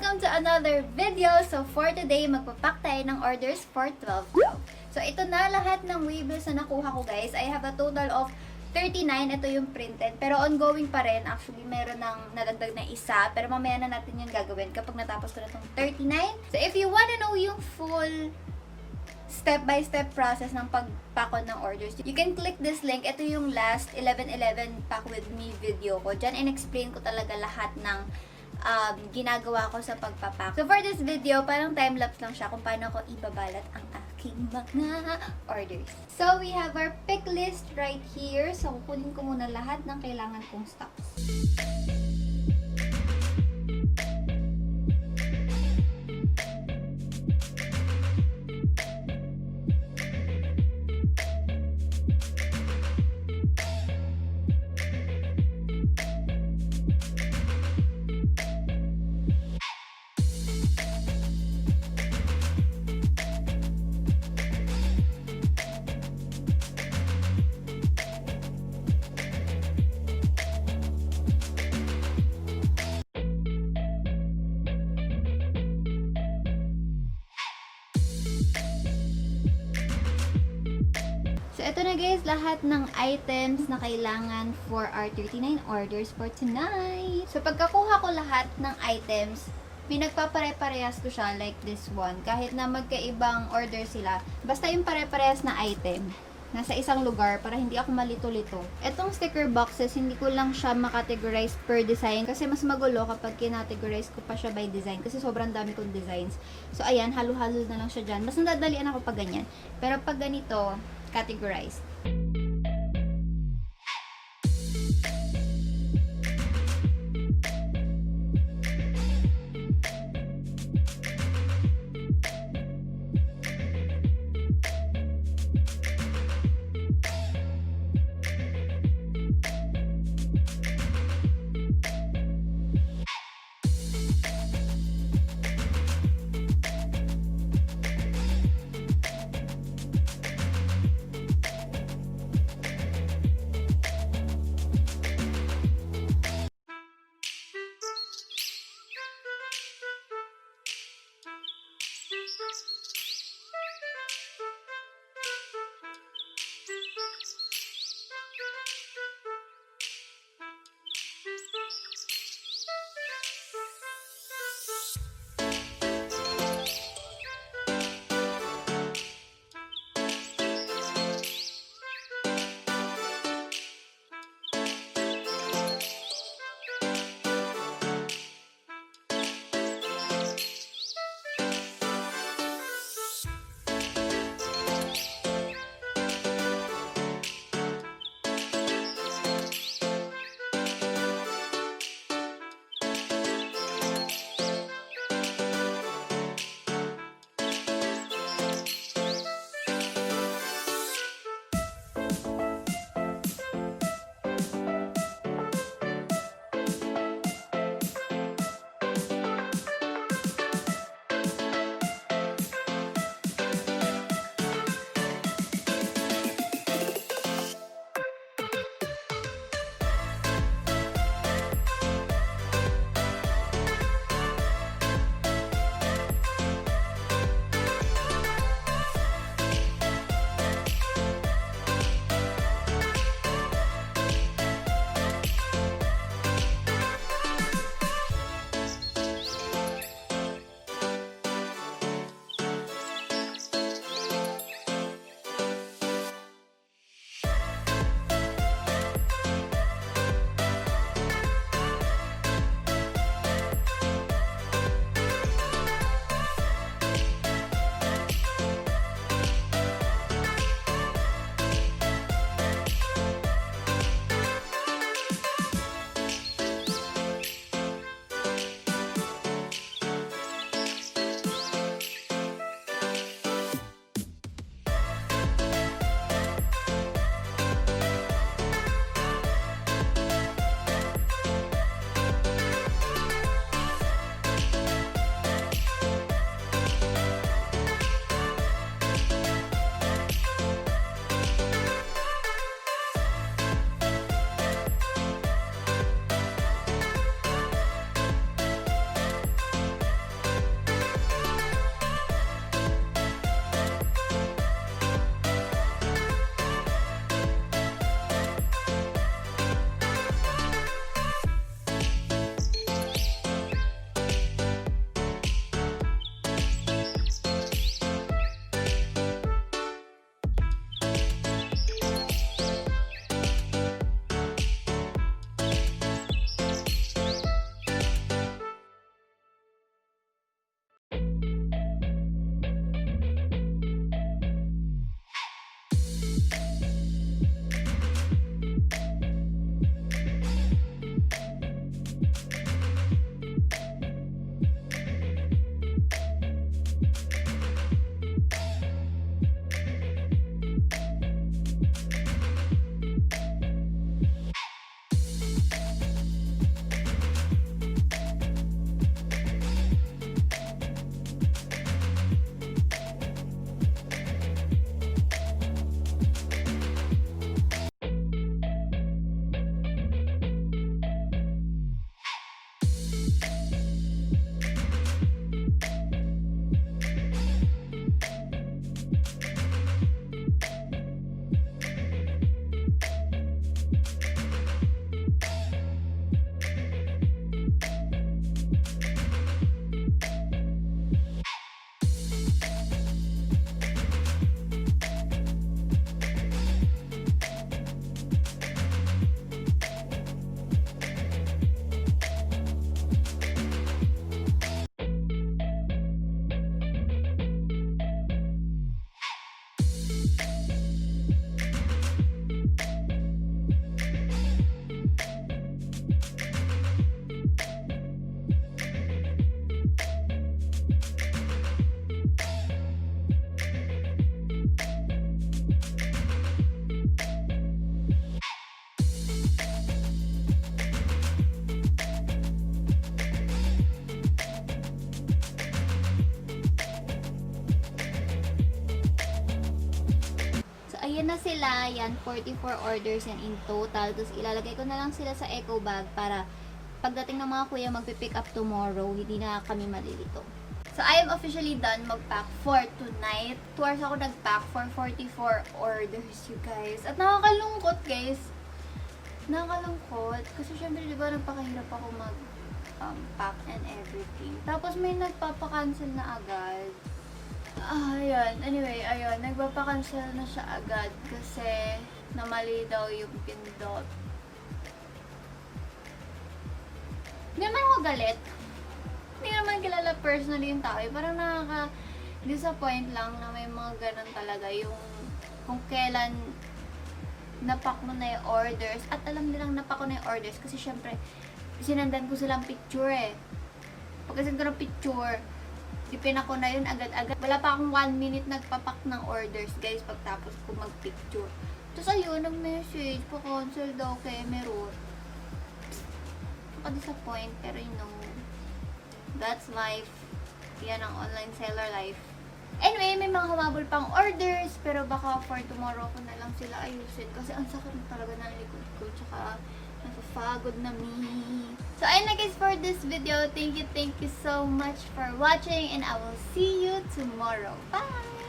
Welcome to another video! So for today, magpapack tayo ng orders for 12/12. So ito na lahat ng waybills na nakuha ko guys. I have a total of 39. Ito yung printed. Pero ongoing pa rin. Actually, meron ng nadagdag na isa. Pero mamaya na natin yung gagawin kapag natapos ko na itong 39. So if you wanna know yung full step-by-step process ng pagpakon ng orders, you can click this link. Ito yung last 11/11 pack with me video ko. Diyan in-explain ko talaga lahat ng ginagawa ko sa pagpapak. So for this video, parang time-lapse lang siya kung paano ko ibabalat ang aking mga orders. So we have our pick list right here. So kukunin ko muna lahat ng kailangan kong stocks. So, ito na guys, lahat ng items na kailangan for our 39 orders for tonight. So, pagkakuha ko lahat ng items, may nagpapare-parehas ko siya like this one. Kahit na magkaibang order sila, basta yung pare-parehas na item, nasa isang lugar para hindi ako malito-lito. Etong sticker boxes, hindi ko lang siya makategorize per design kasi mas magulo kapag kinategorize ko pa siya by design kasi sobrang dami kong designs. So, ayan, halo-halo na lang siya dyan. Mas nadadalian ako pag ganyan. Pero pag ganito, categorized. yan na sila. Yan, 44 orders yan in total. Tapos ilalagay ko na lang sila sa eco bag para pagdating ng mga kuya magpipick up tomorrow, hindi na kami malilito. So, I am officially done mag-pack for tonight. 2 hours ako nag-pack for 44 orders, you guys. At nakakalungkot, guys. Nakakalungkot. Kasi syempre, di ba, nagpakahirap ako mag-pack and everything. Tapos may nagpapakancel na agad. Ayan. Anyway, ayun. Nagpapakancel na siya agad kasi namali daw yung pindot. Hindi naman ako galit. Hindi naman kilala personally yung tao. Parang nakaka-disappoint lang na may mga ganun talaga. Yung kung kailan napak mo na yung orders. At alam nilang napak ko na yung orders. Kasi syempre, sinandan ko silang picture eh. Pagkasin ko ng picture, ipina ko na yun agad-agad. Wala pa akong 1 minute nagpapak ng orders, guys, pagtapos ko mag-picture. Tapos ayun, nag-message, pa-cancel daw kay meron. Nakaka-disappoint, pero you know, that's life. Yan ang online seller life. Anyway, may mga humabol pang orders, pero baka for tomorrow ko na lang sila ayusin. Kasi ang sakit na talaga ng likod ko, tsaka napapagod na me. So, ayun na guys for this video. Thank you so much for watching, and I will see you tomorrow. Bye!